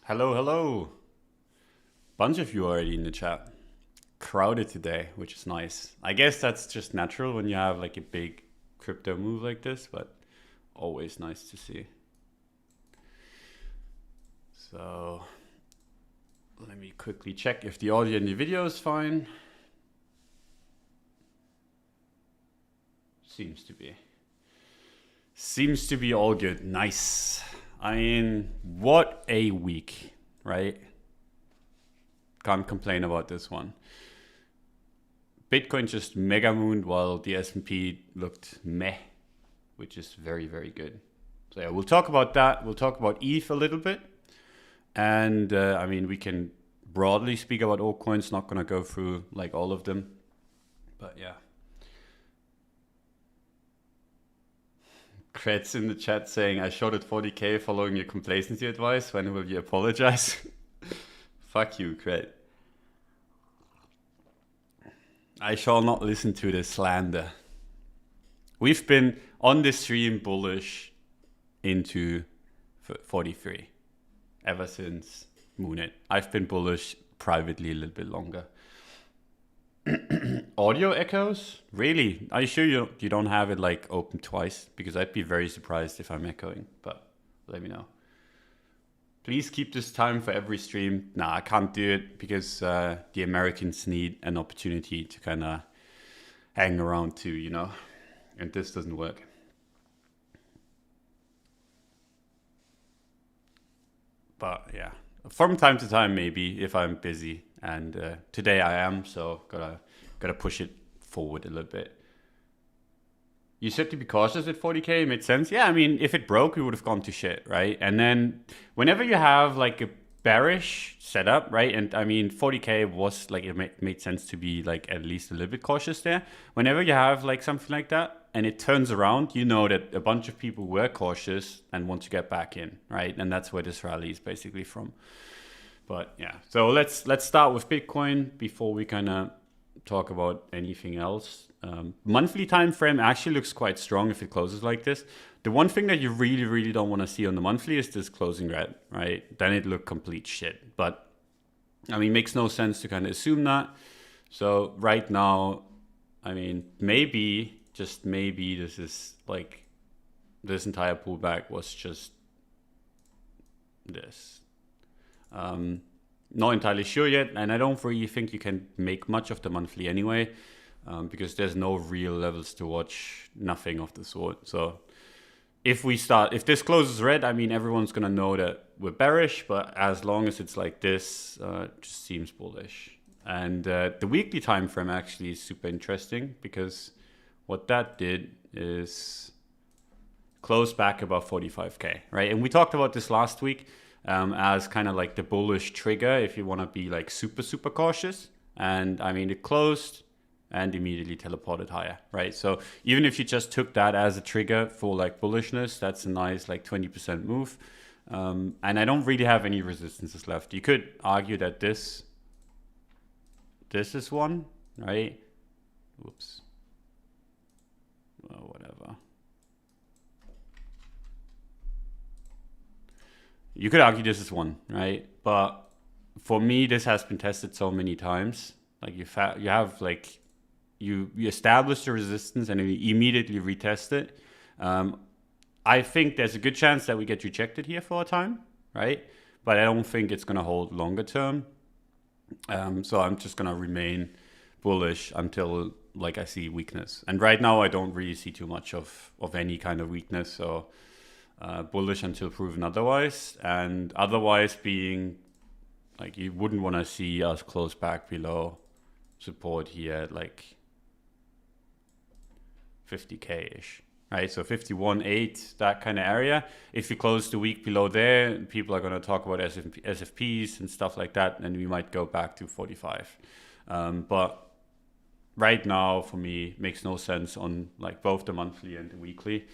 Hello, hello. Bunch of you already in the chat. Crowded today, which is nice. I guess that's just natural when you have like a big crypto move like this, but always nice to see. So let me quickly check if the audio and the video is fine. Seems to be. Seems to be all good. Nice. I mean, what a week, right? Can't complain about this one. Bitcoin just mega mooned while the S&P looked meh, which is very, very good. So yeah, we'll talk about that. We'll talk about ETH a little bit. And I mean, we can broadly speak about altcoins, not going to go through like all of them. But yeah. Kretz in the chat saying, I shot at 40k following your complacency advice. When will you apologize? Fuck you, Kret. I shall not listen to the slander. We've been on this stream bullish into 43 ever since Moonet. I've been bullish privately a little bit longer. Audio echoes? Really? Are you sure you don't have it like open twice? Because I'd be very surprised if I'm echoing, but let me know. Please keep this time for every stream. Nah, I can't do it because the Americans need an opportunity to kind of hang around too, you know? And this doesn't work. But yeah, from time to time maybe if I'm busy. And today I am, so gotta push it forward a little bit. You said to be cautious at 40k, it made sense. Yeah, I mean, if it broke, we would have gone to shit, right? And then whenever you have like a bearish setup, right? And I mean, 40k was like, it made sense to be like at least a little bit cautious there. Whenever you have like something like that and it turns around, you know that a bunch of people were cautious and want to get back in, right? And that's where this rally is basically from. But yeah, so let's start with Bitcoin before we kind of talk about anything else. Monthly time frame actually looks quite strong if it closes like this. The one thing that you really, really don't want to see on the monthly is this closing red, right? Then it look complete shit. But I mean, makes no sense to kind of assume that. So right now, I mean, maybe, just maybe this is like, this entire pullback was just this. Not entirely sure yet, and I don't really think you can make much of the monthly anyway, because there's no real levels to watch, nothing of the sort. So if this closes red, I mean, everyone's gonna know that we're bearish, but as long as it's like this, it just seems bullish. And the weekly time frame actually is super interesting, because what that did is close back above 45k, right? And we talked about this last week. As kind of like the bullish trigger if you want to be like super, super cautious. And I mean, it closed and immediately teleported higher, right? So even if you just took that as a trigger for like bullishness, that's a nice like 20% move. And I don't really have any resistances left. You could argue that this is one, right? Whoops. Well, whatever. You could argue this is one, right? But for me, this has been tested so many times. Like you have like, you establish the resistance and you immediately retest it. I think there's a good chance that we get rejected here for a time, right? But I don't think it's gonna hold longer term. So I'm just gonna remain bullish until like I see weakness. And right now I don't really see too much of any kind of weakness. So bullish until proven otherwise, and otherwise being like you wouldn't want to see us close back below support here at like 50k ish, right? So 51.8, that kind of area. If you close the week below there, people are going to talk about SFPs and stuff like that, and we might go back to 45. But right now for me makes no sense on like both the monthly and the weekly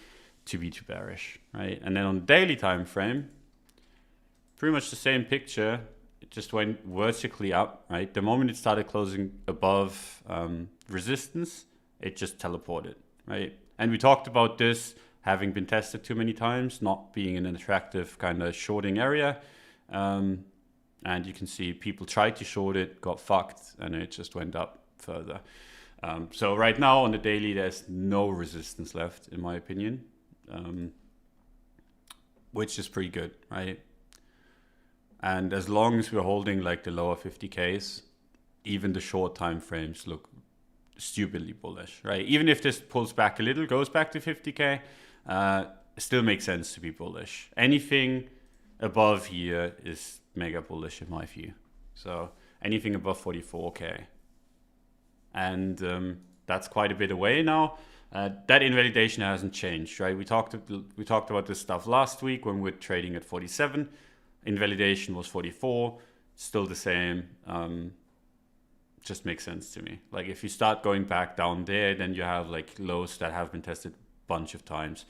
to be too bearish, right? And then on the daily time frame, pretty much the same picture. It just went vertically up, right? The moment it started closing above resistance, it just teleported, right? And we talked about this having been tested too many times, not being an attractive kind of shorting area. And you can see people tried to short it, got fucked, and it just went up further. So right now on the daily, there's no resistance left, in my opinion, which is pretty good, right? And as long as we're holding like the lower 50Ks, even the short time frames look stupidly bullish, right? Even if this pulls back a little, goes back to 50K, still makes sense to be bullish. Anything above here is mega bullish in my view. So anything above 44K. And that's quite a bit away now. That invalidation hasn't changed, right? We talked about this stuff last week when we were trading at 47. Invalidation was 44, still the same. Just makes sense to me. Like if you start going back down there, then you have like lows that have been tested a bunch of times.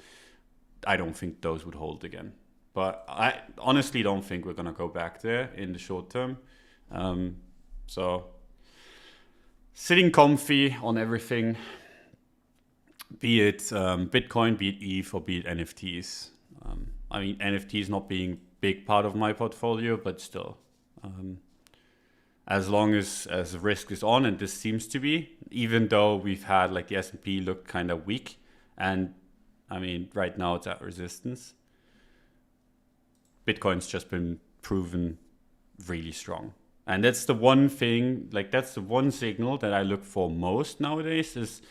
I don't think those would hold again. But I honestly don't think we're going to go back there in the short term. So sitting comfy on everything, be it Bitcoin, be it ETH, or be it NFTs. I mean, NFTs not being a big part of my portfolio, but still. As long as risk is on, and this seems to be, even though we've had like the S&P look kind of weak, and I mean, right now it's at resistance. Bitcoin's just been proven really strong. And that's the one thing, like that's the one signal that I look for most nowadays is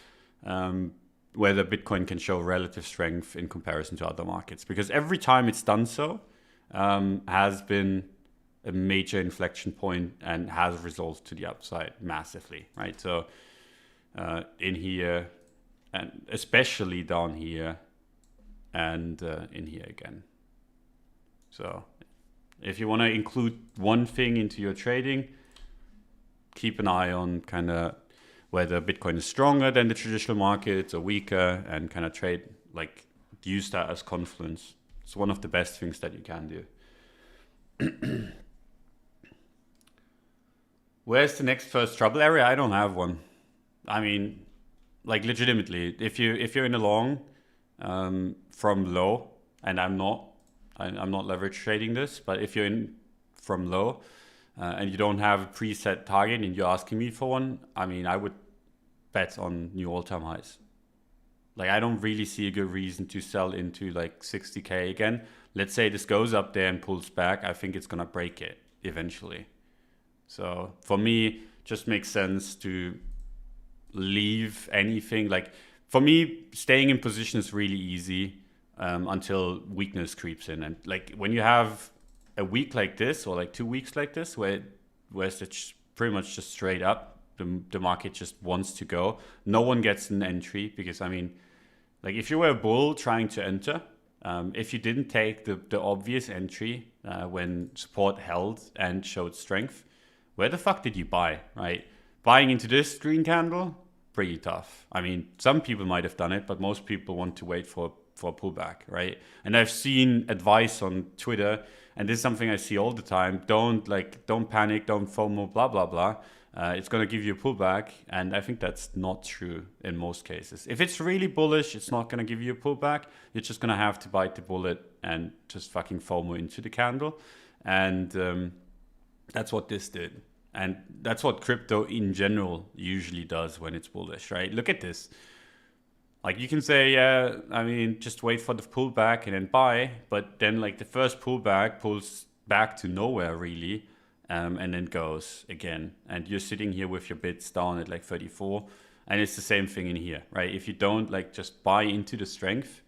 whether Bitcoin can show relative strength in comparison to other markets. Because every time it's done so, has been a major inflection point and has resolved to the upside massively, right? So in here, and especially down here, and in here again. So if you want to include one thing into your trading, keep an eye on kind of whether Bitcoin is stronger than the traditional markets or weaker, and kind of trade, like use that as confluence. It's one of the best things that you can do. Where's the next first trouble area? I don't have one. I mean, like legitimately, if you're in a long from low, and I'm not leverage trading this, but if you're in from low and you don't have a preset target and you're asking me for one, I mean, I would bet on new all-time highs. Like I don't really see a good reason to sell into like 60K again. Let's say this goes up there and pulls back. I think it's gonna break it eventually. So for me, just makes sense to leave anything. Like for me, staying in position is really easy until weakness creeps in. And like when you have a week like this, or like 2 weeks like this, where it's pretty much just straight up, the market just wants to go. No one gets an entry because I mean, like if you were a bull trying to enter, if you didn't take the obvious entry when support held and showed strength, where the fuck did you buy, right? Buying into this green candle, pretty tough. I mean, some people might have done it, but most people want to wait for a pullback, right? And I've seen advice on Twitter, and this is something I see all the time. Don't panic, don't FOMO, blah, blah, blah. It's going to give you a pullback. And I think that's not true in most cases. If it's really bullish, it's not going to give you a pullback. You're just going to have to bite the bullet and just fucking FOMO into the candle. And that's what this did. And that's what crypto in general usually does when it's bullish, right? Look at this. Like you can say, yeah, I mean, just wait for the pullback and then buy. But then like the first pullback pulls back to nowhere really. And then goes again. And you're sitting here with your bits down at like 34. And it's the same thing in here, right? If you don't like just buy into the strength,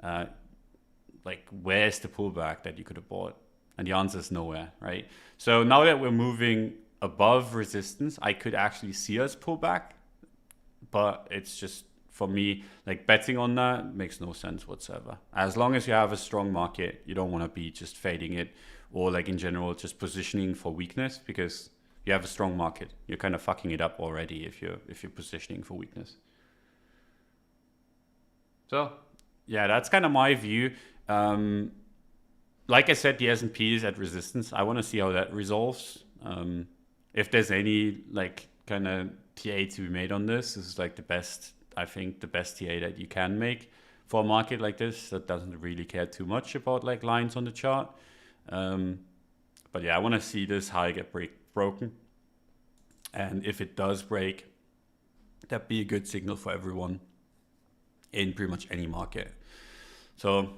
like where's the pullback that you could have bought? And the answer is nowhere, right? So now that we're moving above resistance, I could actually see us pull back. But it's just, for me, like betting on that makes no sense whatsoever. As long as you have a strong market, you don't want to be just fading it, or like in general, just positioning for weakness, because you have a strong market. You're kind of fucking it up already if you're positioning for weakness. So yeah, that's kind of my view. Like I said, the S&P is at resistance. I want to see how that resolves. If there's any like kind of TA to be made on this is like the best, I think the best TA that you can make for a market like this that doesn't really care too much about like lines on the chart. But yeah, I want to see this high get broken. And if it does break, that'd be a good signal for everyone in pretty much any market. So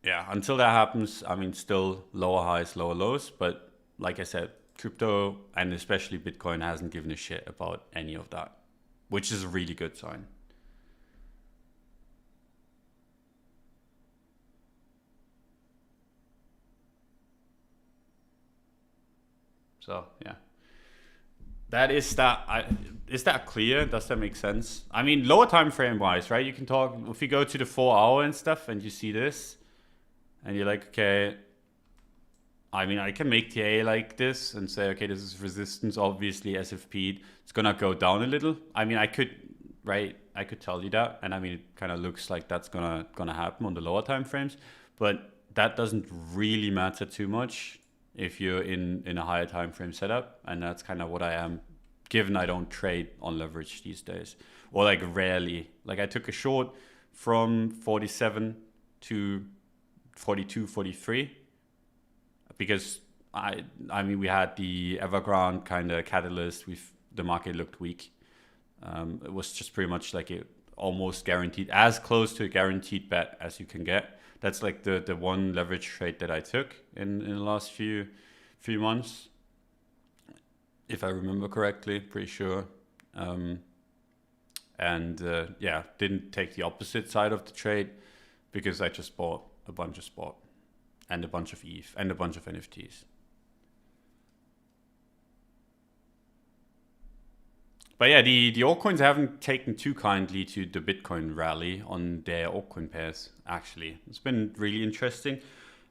yeah, until that happens, I mean, still lower highs, lower lows. But like I said, crypto and especially Bitcoin hasn't given a shit about any of that, which is a really good sign. So yeah, that is that. Is that clear? Does that make sense? I mean, lower time frame wise, right? You can talk if you go to the 4 hour and stuff, and you see this, and you're like, okay. I mean, I can make TA like this and say, okay, this is resistance. Obviously, SFP, it's gonna go down a little. I mean, I could, right? I could tell you that, and I mean, it kind of looks like that's gonna happen on the lower time frames, but that doesn't really matter too much if you're in a higher time frame setup, and that's kind of what I am, given I don't trade on leverage these days, or like rarely. Like I took a short from 47 to 42, 43 because I mean we had the Evergrande kind of catalyst. The market looked weak. It was just pretty much like it almost guaranteed, as close to a guaranteed bet as you can get. That's like the one leverage trade that I took in the last few months, if I remember correctly. Pretty sure. Yeah, didn't take the opposite side of the trade because I just bought a bunch of spot and a bunch of ETH and a bunch of NFTs. But yeah, the altcoins haven't taken too kindly to the Bitcoin rally on their altcoin pairs, actually. It's been really interesting.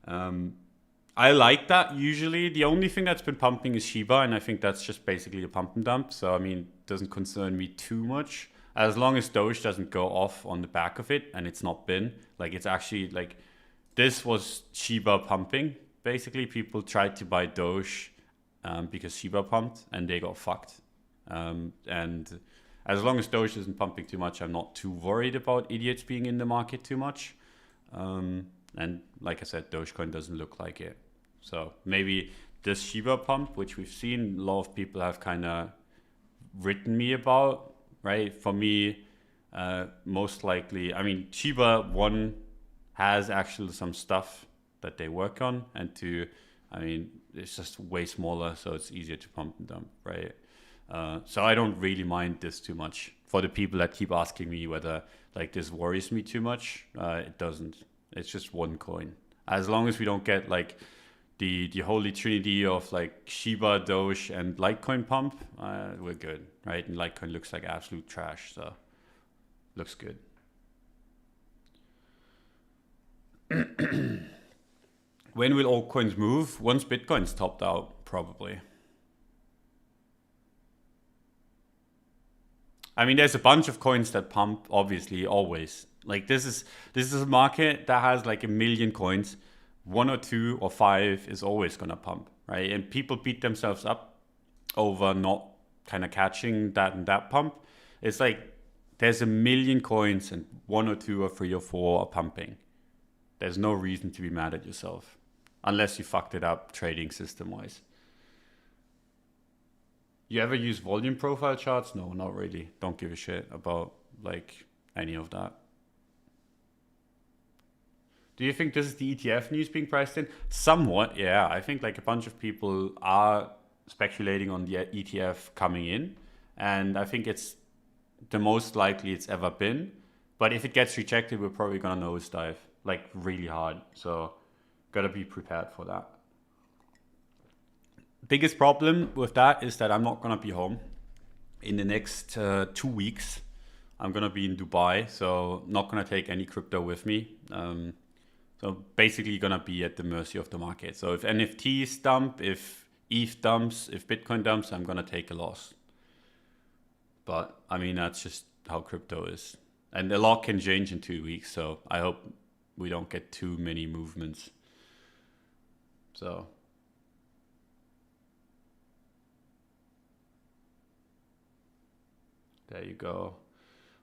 I like that usually. The only thing that's been pumping is Shiba, and I think that's just basically a pump and dump. So, I mean, it doesn't concern me too much. As long as Doge doesn't go off on the back of it, and it's not been. Like, it's actually, like, this was Shiba pumping. Basically, people tried to buy Doge because Shiba pumped, and they got fucked. And as long as Doge isn't pumping too much, I'm not too worried about idiots being in the market too much. And like I said, Dogecoin doesn't look like it. So maybe this Shiba pump, which we've seen, a lot of people have kind of written me about, right? For me, most likely, I mean, Shiba one has actually some stuff that they work on, and two, I mean, it's just way smaller, so it's easier to pump and dump, right? So I don't really mind this too much. For the people that keep asking me whether like this worries me too much, it doesn't. It's just one coin. As long as we don't get like the holy trinity of like Shiba, Doge, and Litecoin pump, we're good, right? And Litecoin looks like absolute trash, so looks good. When will altcoins move? Once Bitcoin's topped out, probably. I mean, there's a bunch of coins that pump, obviously, always. Like this is a market that has like a million coins. One or two or five is always gonna pump, right? And people beat themselves up over not kind of catching that and that pump. It's like there's a million coins and one or two or three or four are pumping. There's no reason to be mad at yourself, unless you fucked it up trading system wise. You ever use volume profile charts? No, not really. Don't give a shit about like any of that. Do you think this is the ETF news being priced in? Somewhat, yeah. I think like a bunch of people are speculating on the ETF coming in, and I think it's the most likely it's ever been. But if it gets rejected, we're probably gonna nosedive like really hard. So gotta be prepared for that. Biggest problem with that is that I'm not gonna be home in the next 2 weeks. I'm gonna be in Dubai, so not gonna take any crypto with me. So basically gonna be at the mercy of the market. So if NFTs dump, if ETH dumps, if Bitcoin dumps, I'm gonna take a loss. But I mean that's just how crypto is, and a lot can change in 2 weeks. So I hope we don't get too many movements. So there you go.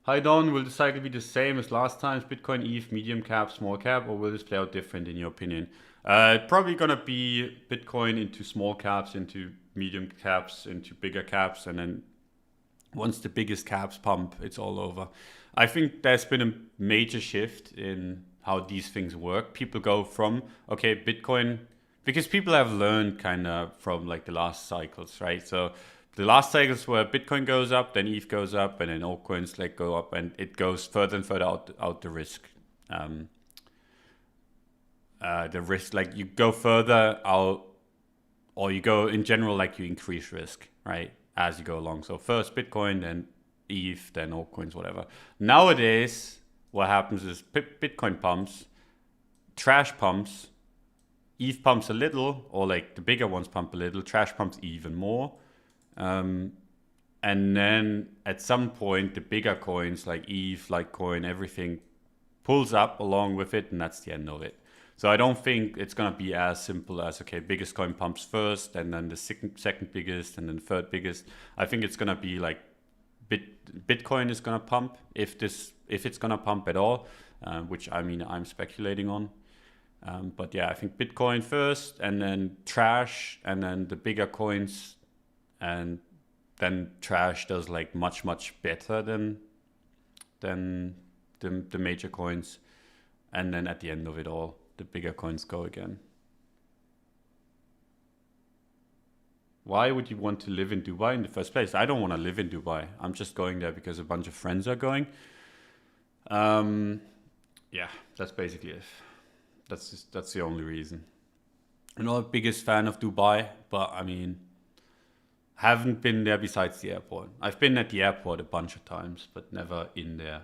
Hi Don, will the cycle be the same as last time's Bitcoin, ETH, medium cap, small cap, or will this play out different in your opinion? Probably gonna be Bitcoin into small caps, into medium caps, into bigger caps, and then once the biggest caps pump, it's all over. I think there's been a major shift in how these things work. People go from, okay, Bitcoin, because people have learned kind of from like the last cycles, right? So the last cycles where Bitcoin goes up, then ETH goes up, and then altcoins like go up, and it goes further and further out the risk. Um, the risk, like you go further out, or you go in general, like you increase risk, right, as you go along. So first Bitcoin, then ETH, then altcoins, whatever. Nowadays, what happens is Bitcoin pumps, trash pumps, ETH pumps a little, or like the bigger ones pump a little, trash pumps even more. And then at some point, the bigger coins like ETH, Litecoin, everything pulls up along with it, and that's the end of it. So I don't think it's gonna be as simple as, okay, biggest coin pumps first, and then the second biggest, and then third biggest. I think it's gonna be like Bitcoin is gonna pump if it's gonna pump at all, which I mean I'm speculating on. But yeah, I think Bitcoin first, and then trash, and then the bigger coins, and then trash does like much better than the major coins, and then at the end of it all, the bigger coins go again. Why would you want to live in Dubai in the first place? I don't want to live in Dubai. I'm just going there because a bunch of friends are going. Yeah, that's basically it. That's the only reason. I'm not the biggest fan of Dubai, but I mean, haven't been there besides the airport. I've been at the airport a bunch of times, but never in there.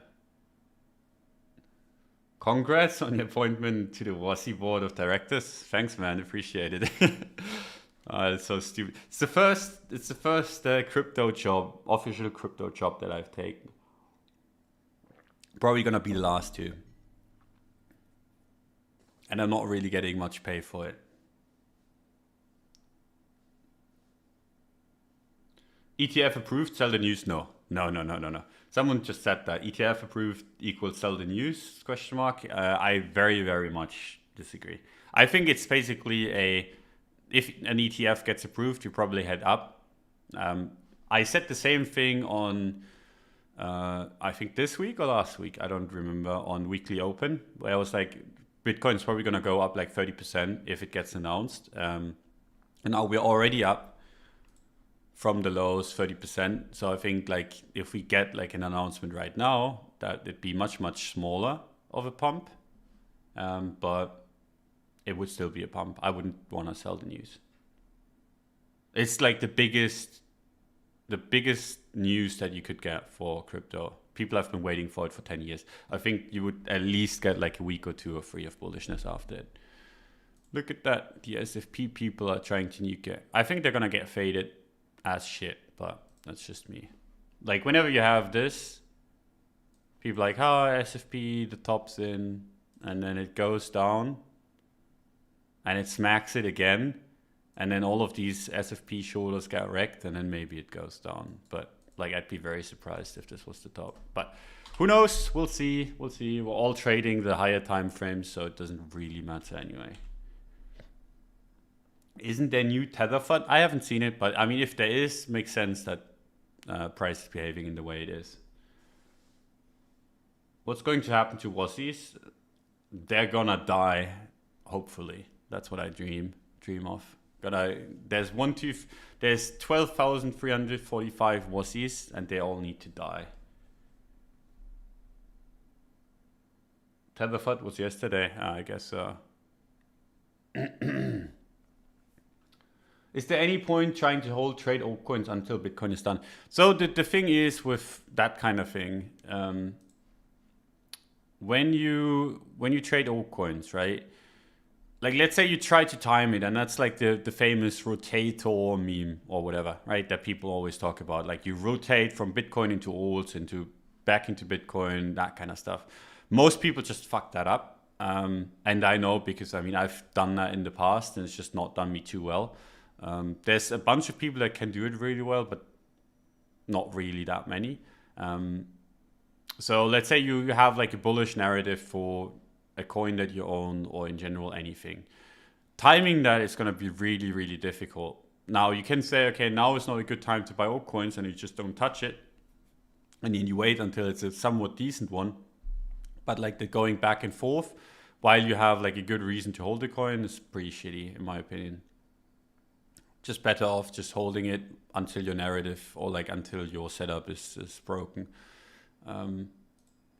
Congrats on the appointment to the WASI board of directors. Thanks, man. Appreciate it. It's so stupid. It's the first crypto job, official crypto job that I've taken. Probably gonna be the last two. And I'm not really getting much pay for it. ETF approved, sell the news? No. No. Someone just said that ETF approved equals sell the news? Question mark. I very much disagree. I think it's basically if an ETF gets approved, you probably head up. I said the same thing on I think this week or last week, I don't remember, on Weekly Open, where I was like, Bitcoin's probably gonna go up like 30% if it gets announced. And now we're already up from the lows 30%. So I think like if we get like an announcement right now, that it'd be much smaller of a pump, but it would still be a pump. I wouldn't want to sell the news. It's like the biggest news that you could get for crypto. People have been waiting for it for 10 years. I think you would at least get like a week or two or three of bullishness after it. Look at that. The SFP people are trying to nuke it. I think they're going to get faded as shit, but that's just me. Like whenever you have this, people are like, oh, SFP, the top's in, and then it goes down and it smacks it again, and then all of these SFP shoulders get wrecked, and then maybe it goes down. But like I'd be very surprised if this was the top. But who knows? We'll see. We're all trading the higher time frames, so it doesn't really matter anyway. Isn't there new Tether fund? I haven't seen it, but I mean, if there is, makes sense that price is behaving in the way it is. What's going to happen to WASIs? They're gonna die, hopefully. That's what I dream of. There's 12,345 WASIs, and they all need to die. Tetherfund was yesterday, I guess. Is there any point trying to hold trade altcoins until Bitcoin is done? So the thing is with that kind of thing, when you trade altcoins, right? Like let's say you try to time it, and that's like the famous rotator meme or whatever, right? That people always talk about. Like you rotate from Bitcoin into alts, back into Bitcoin, that kind of stuff. Most people just fuck that up. And I know because I mean I've done that in the past, and it's just not done me too well. There's a bunch of people that can do it really well, but not really that many. So let's say you have like a bullish narrative for a coin that you own, or in general anything. Timing that is going to be really, really difficult. Now you can say, okay, now is not a good time to buy altcoins, and you just don't touch it, and then you wait until it's a somewhat decent one. But like the going back and forth while you have like a good reason to hold the coin is pretty shitty in my opinion. Just better off just holding it until your narrative, or like until your setup is broken.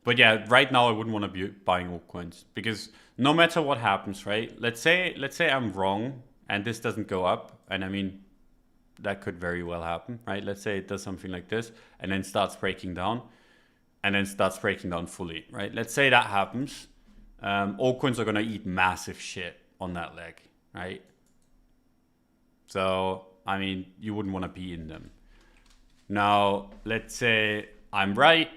But yeah, right now I wouldn't want to be buying altcoins, because no matter what happens, right? Let's say I'm wrong and this doesn't go up, and I mean that could very well happen, right? Let's say it does something like this and then starts breaking down, and then starts breaking down fully, right? Let's say that happens. Altcoins are gonna eat massive shit on that leg, right? So I mean, you wouldn't want to be in them. Now, let's say I'm right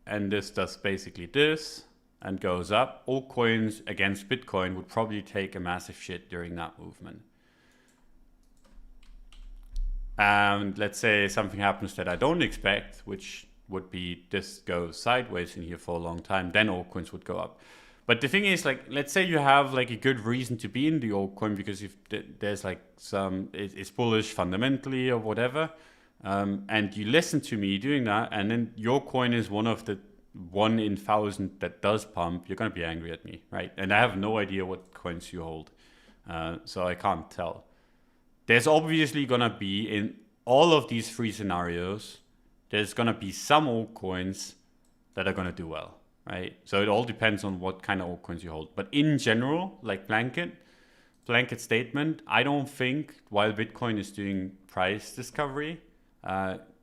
and this does basically this and goes up. Altcoins against Bitcoin would probably take a massive shit during that movement. And let's say something happens that I don't expect, which would be this goes sideways in here for a long time, then altcoins would go up. But the thing is, like, let's say you have like a good reason to be in the altcoin because if there's like it's bullish fundamentally or whatever, and you listen to me doing that, and then your coin is one of the 1 in 1,000 that does pump, you're gonna be angry at me, right? And I have no idea what coins you hold, so I can't tell. There's obviously gonna be, in all of these 3 scenarios, there's gonna be some altcoins that are gonna do well. Right? So it all depends on what kind of altcoins you hold. But in general, like blanket statement, I don't think while Bitcoin is doing price discovery,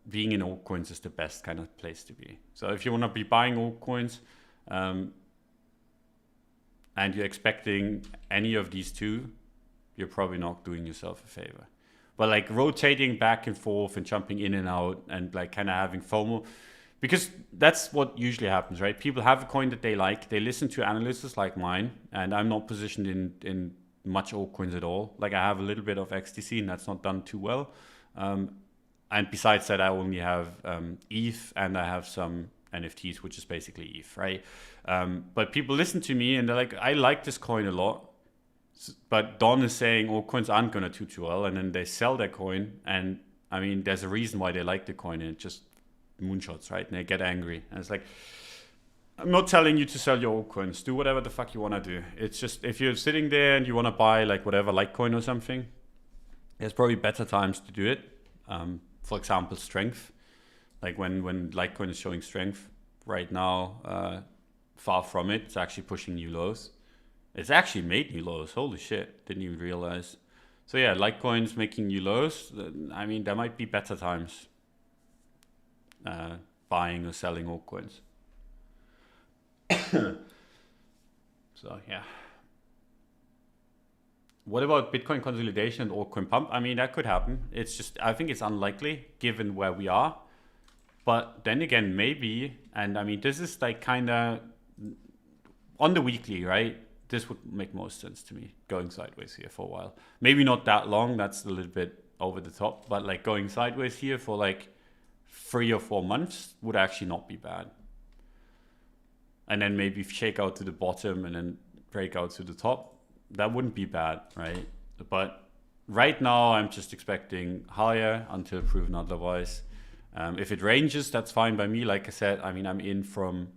being in altcoins is the best kind of place to be. So if you want to be buying altcoins, and you're expecting any of these two, you're probably not doing yourself a favor. But like rotating back and forth and jumping in and out and like kind of having FOMO, because that's what usually happens, right? People have a coin that they like, they listen to analysts like mine, and I'm not positioned in much altcoins at all. Like I have a little bit of XTC, and that's not done too well. And besides that, I only have ETH, and I have some NFTs, which is basically ETH, right? But people listen to me and they're like, I like this coin a lot, but Don is saying altcoins aren't going to do too well, and then they sell their coin, and I mean, there's a reason why they like the coin, and it just moonshots, right? And they get angry, and it's like, I'm not telling you to sell your altcoins. Do whatever the fuck you want to do. It's just, if you're sitting there and you want to buy like whatever Litecoin or something, there's probably better times to do it. For example, strength. Like when Litecoin is showing strength right now, far from it. It's actually pushing new lows. It's actually made new lows. Holy shit! Didn't even realize. So yeah, Litecoin's making new lows. I mean, there might be better times buying or selling altcoins. So yeah. What about Bitcoin consolidation and altcoin pump? I mean, that could happen. It's just, I think it's unlikely given where we are. But then again, maybe, and I mean, this is like kind of on the weekly, right? This would make most sense to me, going sideways here for a while. Maybe not that long, that's a little bit over the top, but like going sideways here for like 3 or 4 months would actually not be bad. And then maybe shake out to the bottom and then break out to the top. That wouldn't be bad, right? But right now I'm just expecting higher until proven otherwise. If it ranges, that's fine by me. Like I said, I mean, I'm in from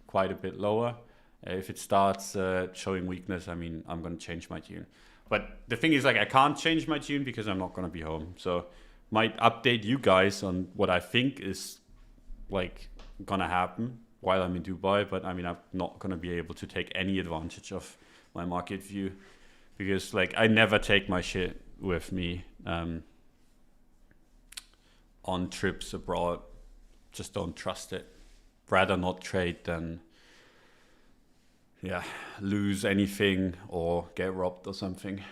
quite a bit lower. If it starts showing weakness, I mean, I'm going to change my tune. But the thing is, like, I can't change my tune because I'm not going to be home. So might update you guys on what I think is like going to happen while I'm in Dubai. But I mean, I'm not going to be able to take any advantage of my market view because like I never take my shit with me on trips abroad. Just don't trust it. Rather not trade than lose anything or get robbed or something.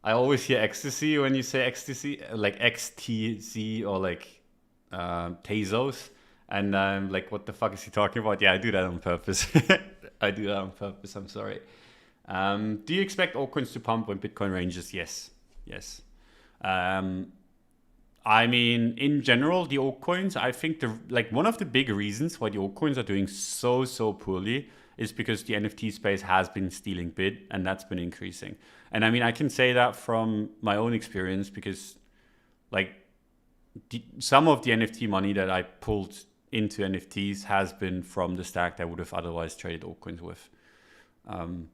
I always hear ecstasy when you say ecstasy, like XTC or like Tezos, and I'm like, what the fuck is he talking about? Yeah, I do that on purpose. I do that on purpose. I'm sorry. Do you expect altcoins to pump when Bitcoin ranges? Yes. I mean, in general, the altcoins, I think the like one of the big reasons why the altcoins are doing so poorly is because the NFT space has been stealing bid and that's been increasing. And I mean, I can say that from my own experience because like some of the NFT money that I pulled into NFTs has been from the stack that I would have otherwise traded altcoins with. And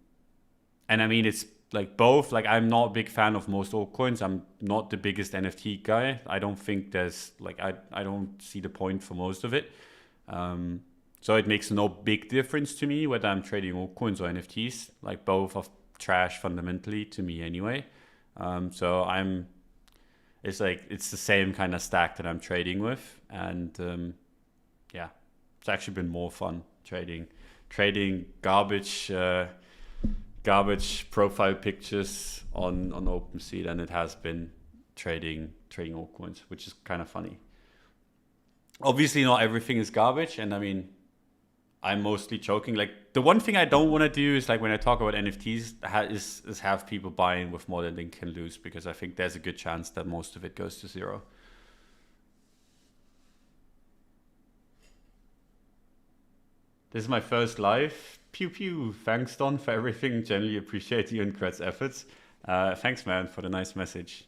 I mean, it's like both. Like, I'm not a big fan of most altcoins. I'm not the biggest NFT guy. I don't think there's like I don't see the point for most of it. So it makes no big difference to me whether I'm trading altcoins or NFTs. Like both are trash fundamentally to me anyway. So it's like it's the same kind of stack that I'm trading with, and yeah, it's actually been more fun trading garbage profile pictures on OpenSea than it has been trading altcoins, which is kind of funny. Obviously, not everything is garbage, and I mean, I'm mostly joking. Like the one thing I don't want to do is like when I talk about NFTs, is have people buying with more than they can lose, because I think there's a good chance that most of it goes to zero. This is my first live. Pew pew. Thanks, Don, for everything. Generally appreciate you and Kret's efforts. Thanks, man, for the nice message.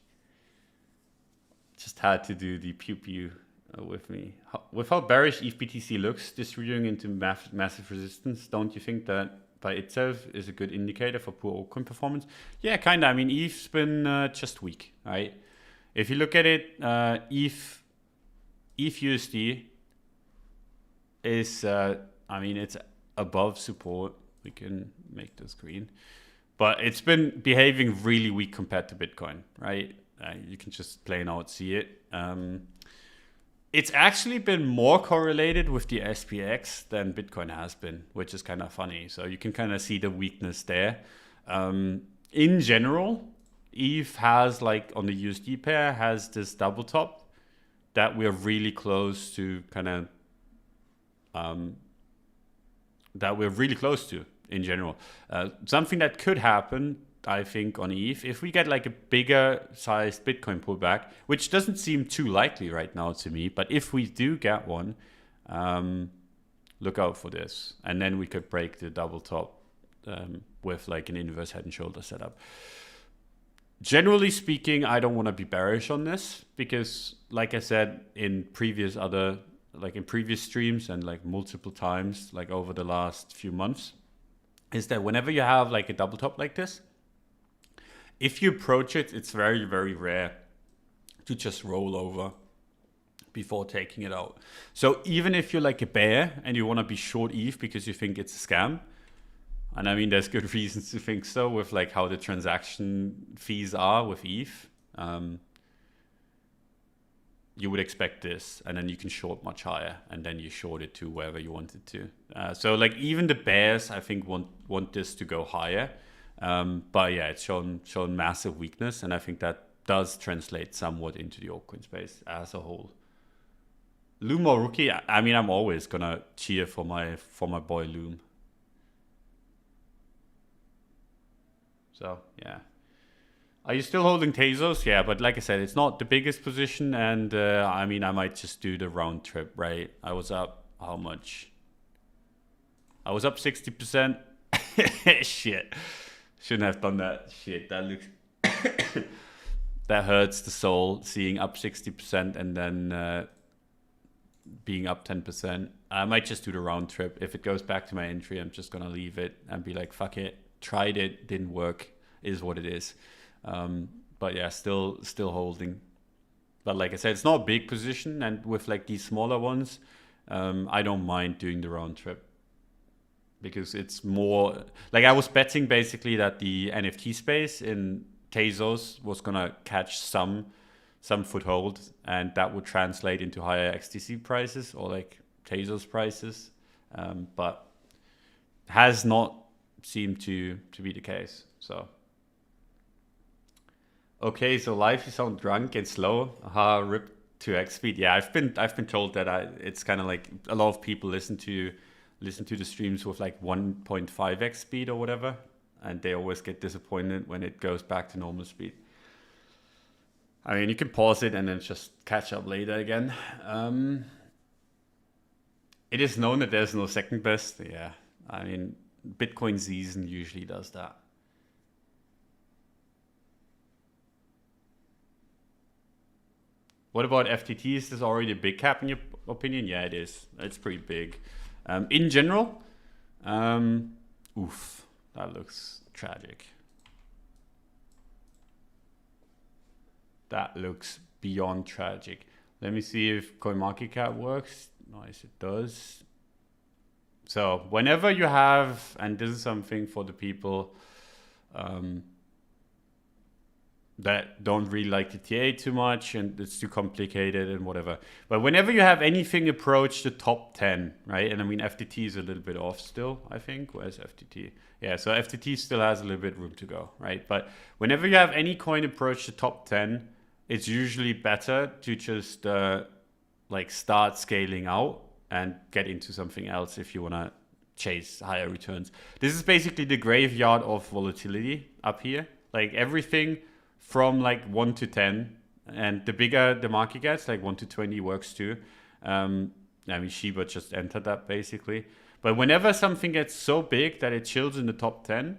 Just had to do the pew pew with me. With how bearish ETH looks, distributing into massive resistance, don't you think that by itself is a good indicator for poor altcoin performance? Yeah, kind of. I mean, ETH's been just weak, right? If you look at it, ETH USD is, I mean, it's above support. We can make this green. But it's been behaving really weak compared to Bitcoin, right? You can just plain out see it. It's actually been more correlated with the SPX than Bitcoin has been, which is kind of funny. So you can kind of see the weakness there. In general, ETH has, like on the USD pair, has this double top that we're really close to that we're really close to in general. Something that could happen, I think, on ETH, if we get like a bigger sized Bitcoin pullback, which doesn't seem too likely right now to me, but if we do get one, look out for this. And then we could break the double top with like an inverse head and shoulder setup. Generally speaking, I don't want to be bearish on this because, like I said in previous streams and like multiple times, like over the last few months, is that whenever you have like a double top like this, if you approach it, it's very, very rare to just roll over before taking it out. So even if you're like a bear and you want to be short ETH because you think it's a scam, and I mean, there's good reasons to think so with like how the transaction fees are with ETH, you would expect this, and then you can short much higher, and then you short it to wherever you want it to. So like even the bears, I think, want this to go higher. But yeah, it's shown massive weakness, and I think that does translate somewhat into the altcoin space as a whole. Loom or Rookie? I mean, I'm always gonna cheer for my boy Loom. So yeah. Are you still holding Tezos? Yeah, but like I said, it's not the biggest position, and I mean, I might just do the round trip, right? I was up how much? I was up 60%. Shit. Shouldn't have done that. Shit, that looks... that hurts the soul, seeing up 60% and then being up 10%. I might just do the round trip. If it goes back to my entry, I'm just going to leave it and be like, fuck it. Tried it, didn't work, is what it is. But yeah, still holding. But like I said, it's not a big position, and with like these smaller ones, I don't mind doing the round trip because it's more like I was betting basically that the NFT space in Tezos was gonna catch some foothold, and that would translate into higher XTC prices or like Tezos prices, but has not seemed to be the case. So. Okay, so live you sound drunk and slow. Rip to X speed. Yeah, I've been told that it's kind of like a lot of people listen to the streams with like 1.5x speed or whatever, and they always get disappointed when it goes back to normal speed. I mean, you can pause it and then just catch up later again. It is known that there's no second best. Yeah, I mean, Bitcoin season usually does that. What about FTT? Is this already a big cap in your opinion? Yeah, it is. It's pretty big. In general, oof, that looks tragic. That looks beyond tragic. Let me see if CoinMarketCap works. Nice, it does. So whenever you have, and this is something for the people that don't really like the TA too much and it's too complicated and whatever. But whenever you have anything approach the top 10, right? And I mean, FTT is a little bit off still, I think. Where's FTT? Yeah, so FTT still has a little bit room to go, right? But whenever you have any coin approach the top 10, it's usually better to just like start scaling out and get into something else if you want to chase higher returns. This is basically the graveyard of volatility up here. Like everything from like 1 to 10, and the bigger the market gets, like 1 to 20 works too. I mean, Shiba just entered that basically. But whenever something gets so big that it chills in the top 10,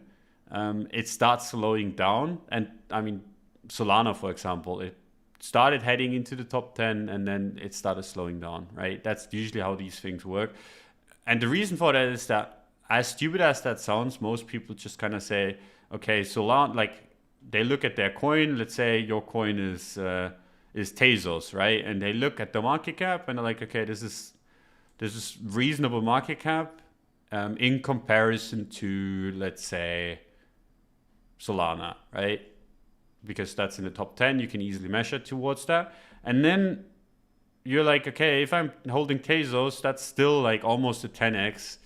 it starts slowing down. And I mean, Solana, for example, it started heading into the top 10 and then it started slowing down, right? That's usually how these things work. And the reason for that is that, as stupid as that sounds, most people just kind of say, okay, Solana, like they look at their coin, let's say your coin is Tezos, right? And they look at the market cap and they're like, okay, this is reasonable market cap in comparison to, let's say, Solana, right? Because that's in the top 10, you can easily measure towards that. And then you're like, okay, if I'm holding Tezos, that's still like almost a 10x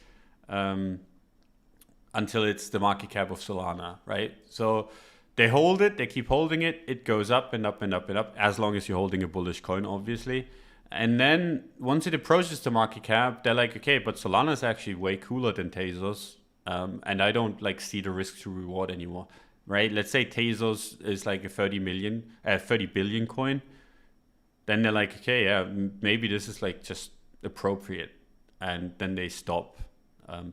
until it's the market cap of Solana, right? So they hold it, they keep holding it, it goes up and up and up and up, as long as you're holding a bullish coin, obviously. And then once it approaches the market cap, they're like, okay, but Solana is actually way cooler than Tezos, and I don't like see the risk to reward anymore, right? Let's say Tezos is like a 30 billion coin. Then they're like, okay, yeah, maybe this is like just appropriate, and then they stop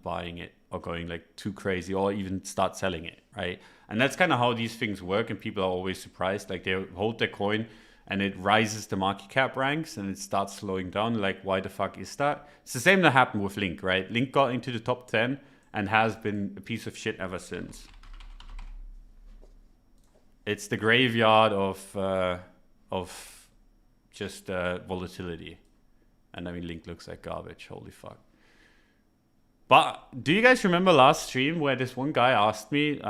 buying it or going like too crazy or even start selling it, right? And that's kind of how these things work, and people are always surprised. Like they hold their coin and it rises the market cap ranks and it starts slowing down. Like, why the fuck is that? It's the same that happened with Link, right? Link got into the top 10 and has been a piece of shit ever since. It's the graveyard of just volatility. And I mean, Link looks like garbage. Holy fuck. But do you guys remember last stream where this one guy asked me,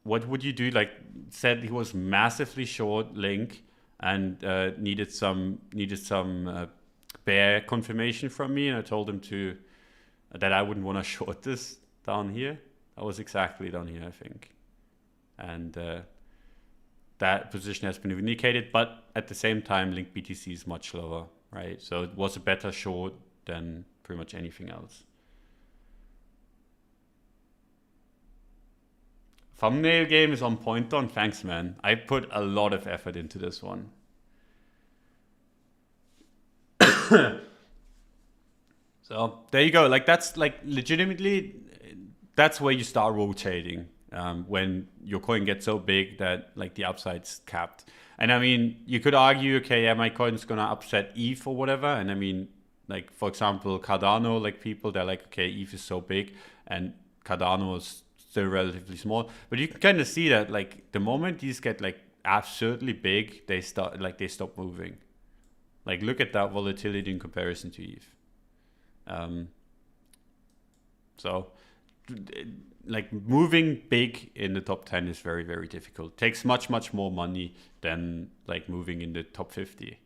what would you do? Like, said he was massively short Link and needed some bear confirmation from me, and I told him that I wouldn't want to short this down here. That was exactly down here, I think, and that position has been vindicated. But at the same time, Link BTC is much lower, right? So it was a better short than pretty much anything else. Thumbnail game is on point, Don. Thanks, man. I put a lot of effort into this one. So there you go. Like that's like legitimately, that's where you start rotating when your coin gets so big that like the upside's capped. And I mean, you could argue, okay, yeah, my coin's gonna upset ETH or whatever. And I mean, like for example, Cardano, like people, they're like, okay, ETH is so big and Cardano is still relatively small, but you can kind of see that like the moment these get like absurdly big, they stop moving. Like look at that volatility in comparison to ETH. So like moving big in the top 10 is very, very difficult. It takes much more money than like moving in the top 50.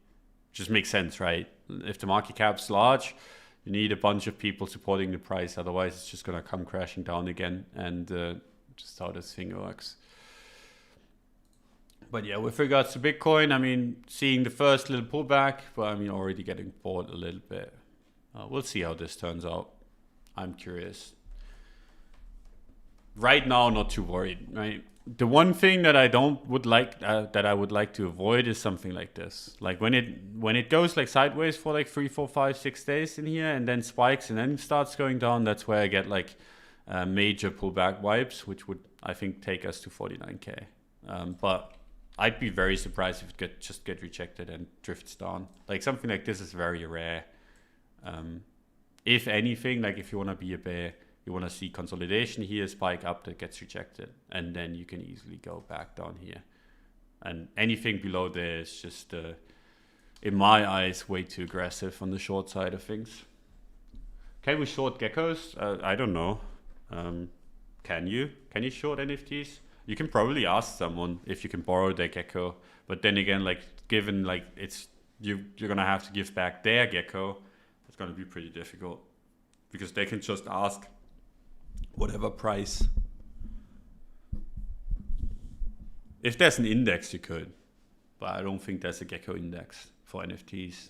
Just makes sense, right? If the market cap's large, you need a bunch of people supporting the price. Otherwise, it's just going to come crashing down again. And just how this thing works. But yeah, with regards to Bitcoin, I mean, seeing the first little pullback, but I mean, already getting bored a little bit. We'll see how this turns out. I'm curious. Right now, not too worried, right? the one thing that I don't would like that I would like to avoid is something like this. Like when it goes like sideways for like 3, 4, 5, 6 days in here, and then spikes and then starts going down. That's where I get like major pullback vibes, which would I think take us to 49k. But I'd be very surprised if it just get rejected and drifts down. Like something like this is very rare. If anything, like if you want to be a bear, you want to see consolidation here, spike up that gets rejected, and then you can easily go back down here. And anything below there is just, in my eyes, way too aggressive on the short side of things. Can we short geckos? I don't know. Can you short NFTs? You can probably ask someone if you can borrow their gecko, but then again, like given like you're gonna have to give back their gecko, it's gonna be pretty difficult because they can just ask whatever price. If there's an index, you could, but I don't think there's a gecko index for NFTs.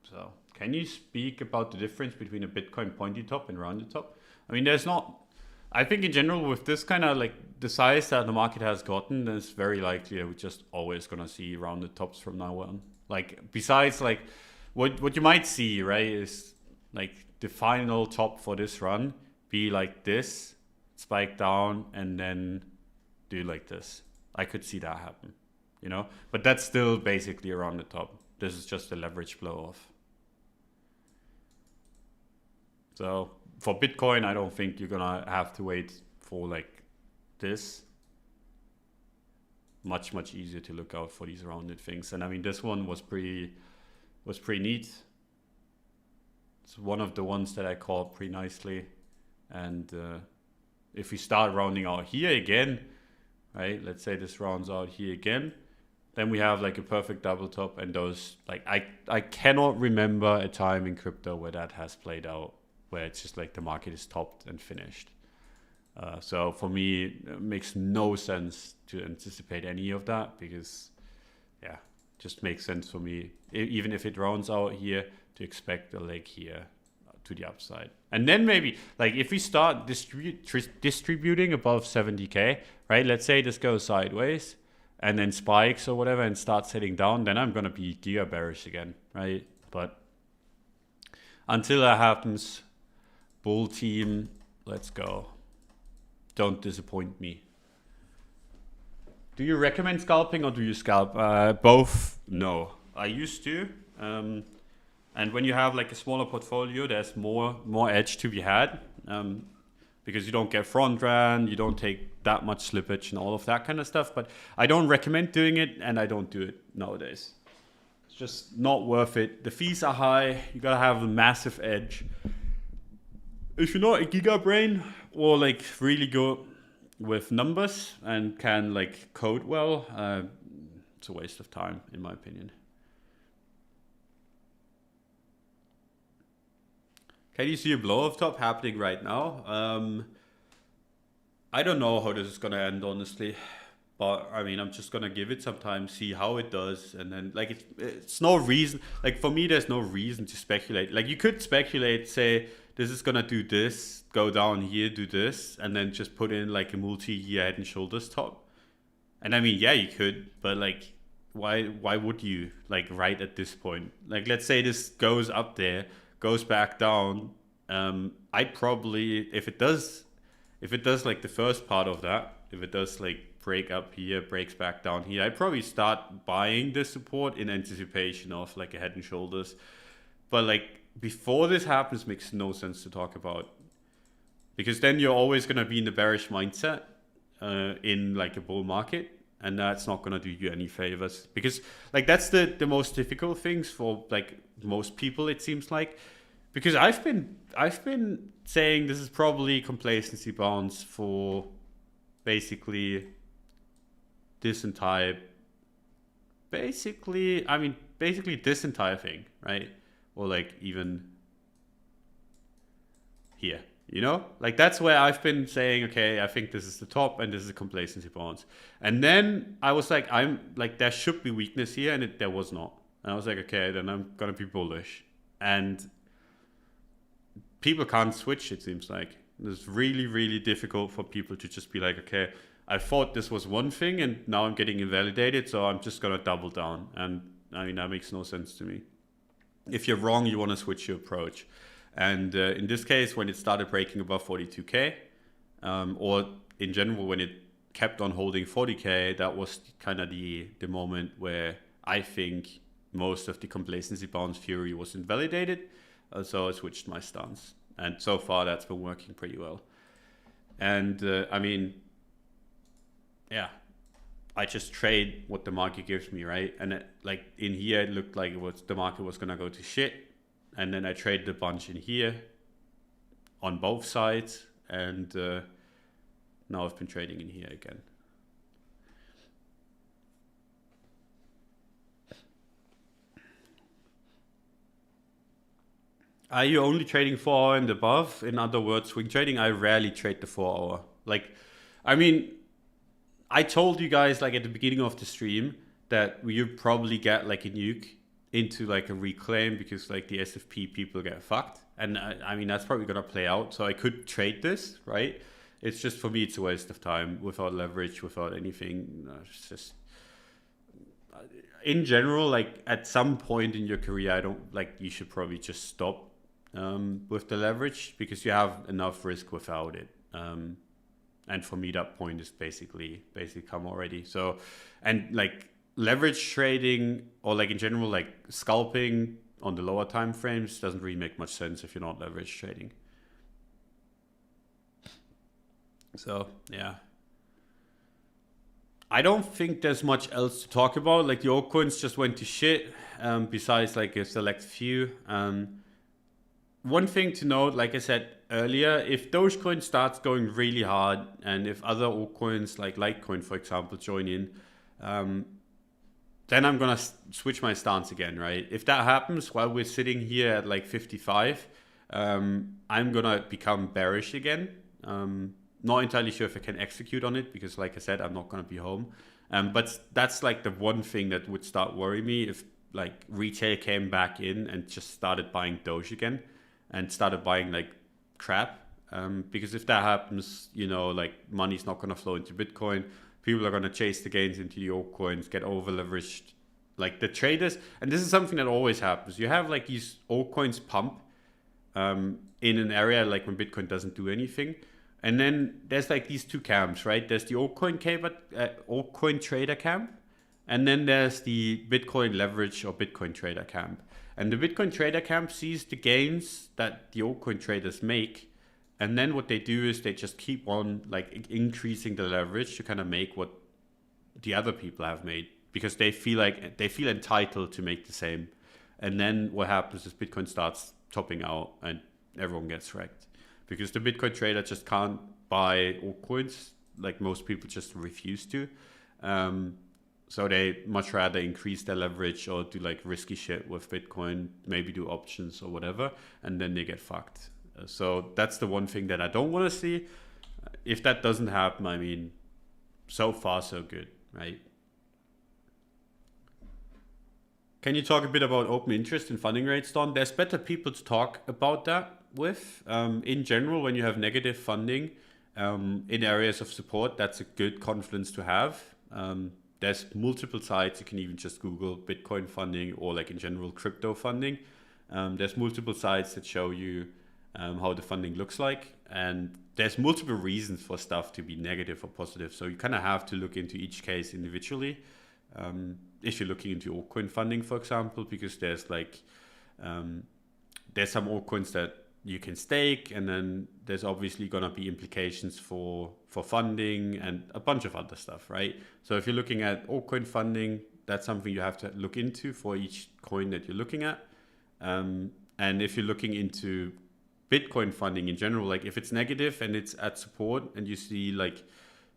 So, can you speak about the difference between a Bitcoin pointy top and rounded top? I mean, there's not. I think in general, with this kind of like the size that the market has gotten, it's very likely that we're just always gonna see rounded tops from now on. Like besides, like what you might see, right, is like the final top for this run be like this, spike down, and then do like this. I could see that happen, you know. But that's still basically a rounded top. This is just a leverage blow off. So for Bitcoin, I don't think you're gonna have to wait for like this. Much easier to look out for these rounded things. And I mean, this one was pretty neat. It's one of the ones that I caught pretty nicely. And if we start rounding out here again, right? Let's say this rounds out here again, then we have like a perfect double top. And those, like I cannot remember a time in crypto where that has played out, where it's just like the market is topped and finished. So for me, it makes no sense to anticipate any of that because, yeah, just makes sense for me, even if it rounds out here, to expect a leg here to the upside. And then maybe, like if we start distributing above 70k, right? Let's say this goes sideways and then spikes or whatever and starts heading down, then I'm going to be giga bearish again, right? But until that happens, bull team, let's go. Don't disappoint me. Do you recommend scalping or do you scalp? Both, no. I used to. And when you have like a smaller portfolio, there's more edge to be had because you don't get front ran, you don't take that much slippage and all of that kind of stuff. But I don't recommend doing it, and I don't do it nowadays. It's just not worth it. The fees are high. You gotta have a massive edge. If you're not a giga brain or like really good with numbers and can like code well, it's a waste of time in my opinion. Can you see a blow off top happening right now? I don't know how this is gonna end honestly, but I mean I'm just gonna give it some time, see how it does, and then like it's no reason, like for me there's no reason to speculate. Like you could speculate, say this is gonna do this, go down here, do this, and then just put in like a multi-year head and shoulders top. And I mean, yeah, you could, but like, why would you like right at this point? Like, let's say this goes up there, goes back down. I'd probably, if it does like the first part of that, if it does like break up here, breaks back down here, I'd probably start buying this support in anticipation of like a head and shoulders. But like, before this happens makes no sense to talk about, because then you're always going to be in the bearish mindset in like a bull market, and that's not going to do you any favors, because like that's the most difficult things for like most people, it seems like, because I've been saying this is probably complacency bounds for basically this entire this entire thing, right? Or like even here, you know, like that's where I've been saying, okay, I think this is the top and this is a complacency bounce. And then I was like, I'm like, there should be weakness here, and there was not. And I was like, okay, then I'm gonna be bullish. And people can't switch, it seems like. It's really, really difficult for people to just be like, okay, I thought this was one thing and now I'm getting invalidated, so I'm just gonna double down. And I mean, that makes no sense to me. If you're wrong, you want to switch your approach. And in this case, when it started breaking above 42K, or in general, when it kept on holding 40K, that was kind of the moment where I think most of the complacency bounce theory was invalidated. So I switched my stance. And so far, that's been working pretty well. And I mean, yeah, I just trade what the market gives me, right? And it, like in here, it looked like the market was gonna go to shit, and then I traded a bunch in here on both sides, and now I've been trading in here again. Are you only trading 4 hour and above? In other words, swing trading, I rarely trade the 4 hour. Like, I mean, I told you guys like at the beginning of the stream that you probably get like a nuke into like a reclaim because like the SFP people get fucked. And I mean, that's probably gonna play out. So I could trade this, right? It's just, for me, it's a waste of time without leverage, without anything. It's just, in general, like at some point in your career, I don't like, you should probably just stop with the leverage because you have enough risk without it. And for me, that point is basically come already. So, and like leverage trading or like in general, like scalping on the lower time frames doesn't really make much sense if you're not leverage trading. So yeah, I don't think there's much else to talk about. Like the altcoins just went to shit. Besides like a select few. One thing to note, like I said earlier, if Dogecoin starts going really hard and if other altcoins like Litecoin, for example, join in, then I'm going to switch my stance again, right? If that happens while we're sitting here at like 55, I'm going to become bearish again. Not entirely sure if I can execute on it because, like I said, I'm not going to be home. But that's like the one thing that would start worrying me if like retail came back in and just started buying Doge again and started buying like crap. Because if that happens, you know, like money's not going to flow into Bitcoin. People are going to chase the gains into the altcoins, get over leveraged. Like the traders, and this is something that always happens. You have like these altcoins pump in an area like when Bitcoin doesn't do anything. And then there's like these two camps, right? There's the altcoin trader camp, and then there's the Bitcoin leverage or Bitcoin trader camp. And the Bitcoin trader camp sees the gains that the altcoin traders make, and then what they do is they just keep on like increasing the leverage to kind of make what the other people have made because they feel entitled to make the same. And then what happens is Bitcoin starts topping out and everyone gets wrecked. Because the Bitcoin trader just can't buy altcoins, like most people just refuse to. So they much rather increase their leverage or do like risky shit with Bitcoin, maybe do options or whatever, and then they get fucked. So that's the one thing that I don't want to see. If that doesn't happen, I mean, so far so good, right? Can you talk a bit about open interest and funding rates, Don? There's better people to talk about that with. In general, when you have negative funding in areas of support, that's a good confidence to have. There's multiple sites. You can even just Google Bitcoin funding or like in general crypto funding. There's multiple sites that show you how the funding looks like. And there's multiple reasons for stuff to be negative or positive. So you kind of have to look into each case individually. If you're looking into altcoin funding, for example, because there's like, there's some altcoins that you can stake, and then there's obviously going to be implications for funding and a bunch of other stuff, right? So if you're looking at altcoin funding, that's something you have to look into for each coin that you're looking at. And if you're looking into Bitcoin funding in general, like if it's negative and it's at support and you see like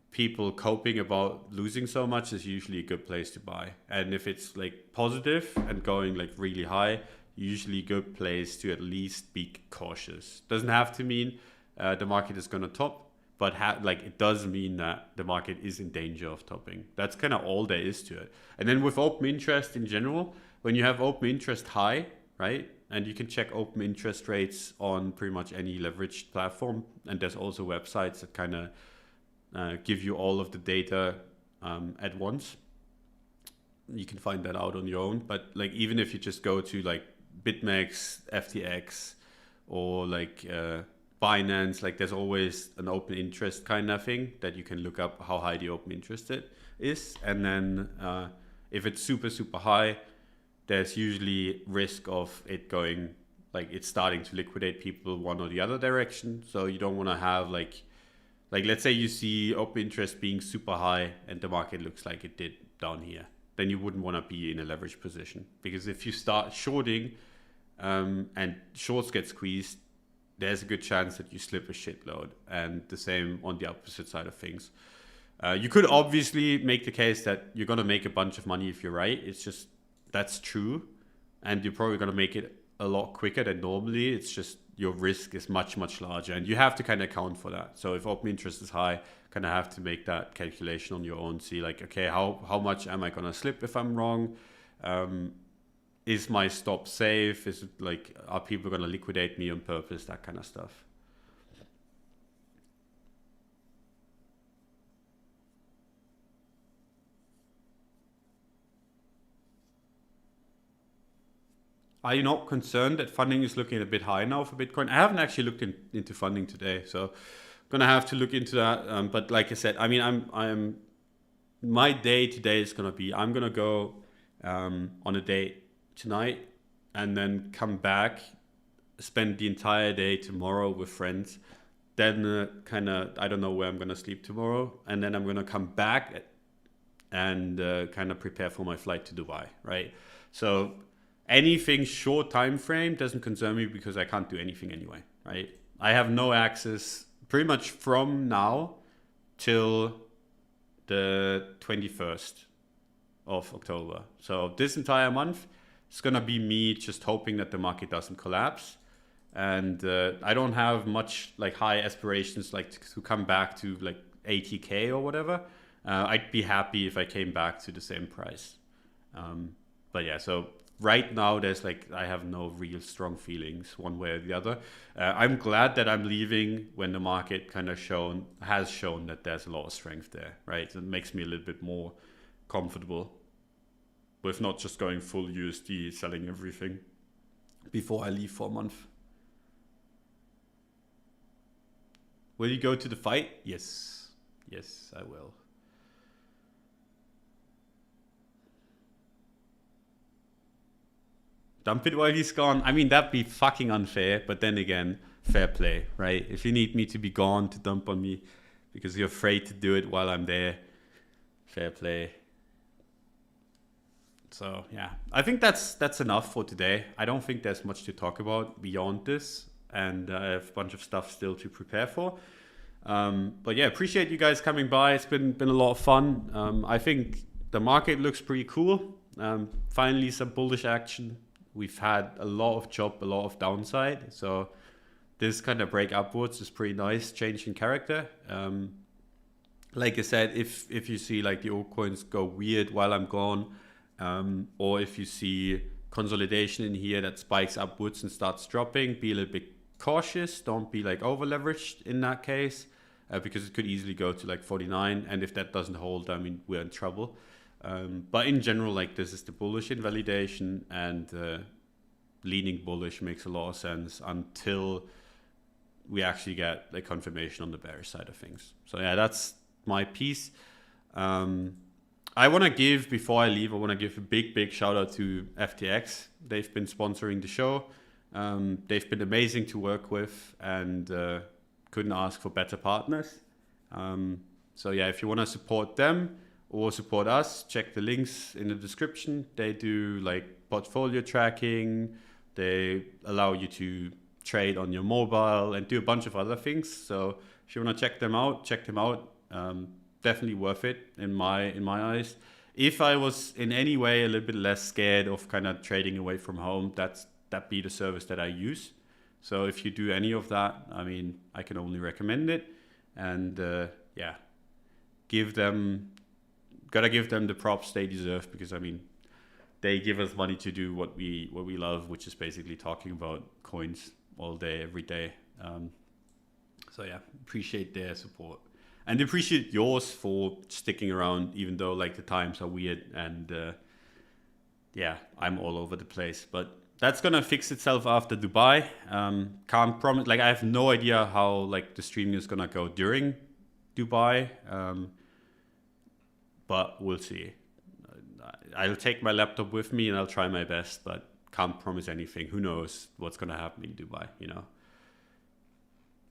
people coping about losing so much, is usually a good place to buy. And if it's like positive and going like really high, usually good place to at least be cautious. Doesn't have to mean the market is going to top, but like it does mean that the market is in danger of topping. That's kind of all there is to it. And then with open interest in general, when you have open interest high, right? And you can check open interest rates on pretty much any leveraged platform. And there's also websites that kind of give you all of the data at once. You can find that out on your own. But like even if you just go to like BitMEX, FTX, or like Binance, like there's always an open interest kind of thing that you can look up how high the open interest is. And then if it's super, super high, there's usually risk of it going, like it's starting to liquidate people one or the other direction. So you don't want to have like let's say you see open interest being super high and the market looks like it did down here, then you wouldn't want to be in a leverage position, because if you start shorting and shorts get squeezed, there's a good chance that you slip a shitload. And the same on the opposite side of things. You could obviously make the case that you're going to make a bunch of money if you're right. It's just, that's true. And you're probably going to make it a lot quicker than normally. It's just your risk is much, much larger. And you have to kind of account for that. So if open interest is high, kind of have to make that calculation on your own. See like, okay, how much am I going to slip if I'm wrong? Is my stop safe? Is it like, are people going to liquidate me on purpose? That kind of stuff. Are you not concerned that funding is looking a bit high now for Bitcoin? I haven't actually looked into funding today, so I'm gonna have to look into that. But like I said, I mean, I'm my day today is gonna be, I'm gonna go on a date tonight and then come back, spend the entire day tomorrow with friends. Then kind of, I don't know where I'm gonna sleep tomorrow, and then I'm gonna come back and kind of prepare for my flight to Dubai, right? So anything short time frame doesn't concern me because I can't do anything anyway, right? I have no access pretty much from now till the 21st of October. So this entire month is gonna be me just hoping that the market doesn't collapse. And I don't have much like high aspirations like to come back to like 80K or whatever. I'd be happy if I came back to the same price. But yeah, so right now there's like, I have no real strong feelings one way or the other. I'm glad that I'm leaving when the market kind of has shown that there's a lot of strength there, right? It makes me a little bit more comfortable with not just going full USD, selling everything before I leave for a month. Will you go to the fight? Yes. Yes, I will. Dump it while he's gone. I mean, that'd be fucking unfair, but then again, fair play, right? If you need me to be gone to dump on me because you're afraid to do it while I'm there, fair play. So yeah, I think that's enough for today. I don't think there's much to talk about beyond this, and I have a bunch of stuff still to prepare for. But yeah, appreciate you guys coming by. It's been a lot of fun. I think the market looks pretty cool. Finally, some bullish action. We've had a lot of chop, a lot of downside. So this kind of break upwards is pretty nice, change in character. Like I said, if you see like the altcoins go weird while I'm gone, or if you see consolidation in here that spikes upwards and starts dropping, be a little bit cautious. Don't be like over leveraged in that case, because it could easily go to like 49. And if that doesn't hold, I mean, we're in trouble. But in general, like this is the bullish invalidation, and leaning bullish makes a lot of sense until we actually get like confirmation on the bearish side of things. So yeah, that's my piece. I want to give, before I leave, I want to give a big shout out to FTX. They've been sponsoring the show. They've been amazing to work with, and couldn't ask for better partners. So yeah, if you want to support them or support us, check the links in the description. They do like portfolio tracking. They allow you to trade on your mobile and do a bunch of other things. So if you want to check them out, check them out. Definitely worth it in my eyes. If I was in any way a little bit less scared of kind of trading away from home, that'd be the service that I use. So if you do any of that, I mean, I can only recommend it. and yeah, gotta give them the props they deserve, because I mean, they give us money to do what we love, which is basically talking about coins all day, every day. So yeah, appreciate their support, and appreciate yours for sticking around, even though like the times are weird and yeah, I'm all over the place. But that's gonna fix itself after Dubai. Can't promise. Like I have no idea how like the streaming is gonna go during Dubai, but we'll see. I'll take my laptop with me and I'll try my best, but can't promise anything. Who knows what's gonna happen in Dubai, you know?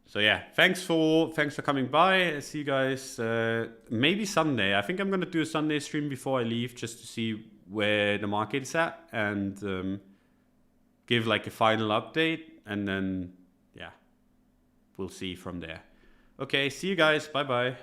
So yeah, thanks for coming by. See you guys maybe Sunday. I think I'm gonna do a Sunday stream before I leave, just to see where the market is at, and give like a final update, and then yeah, we'll see from there. Okay, see you guys. Bye bye.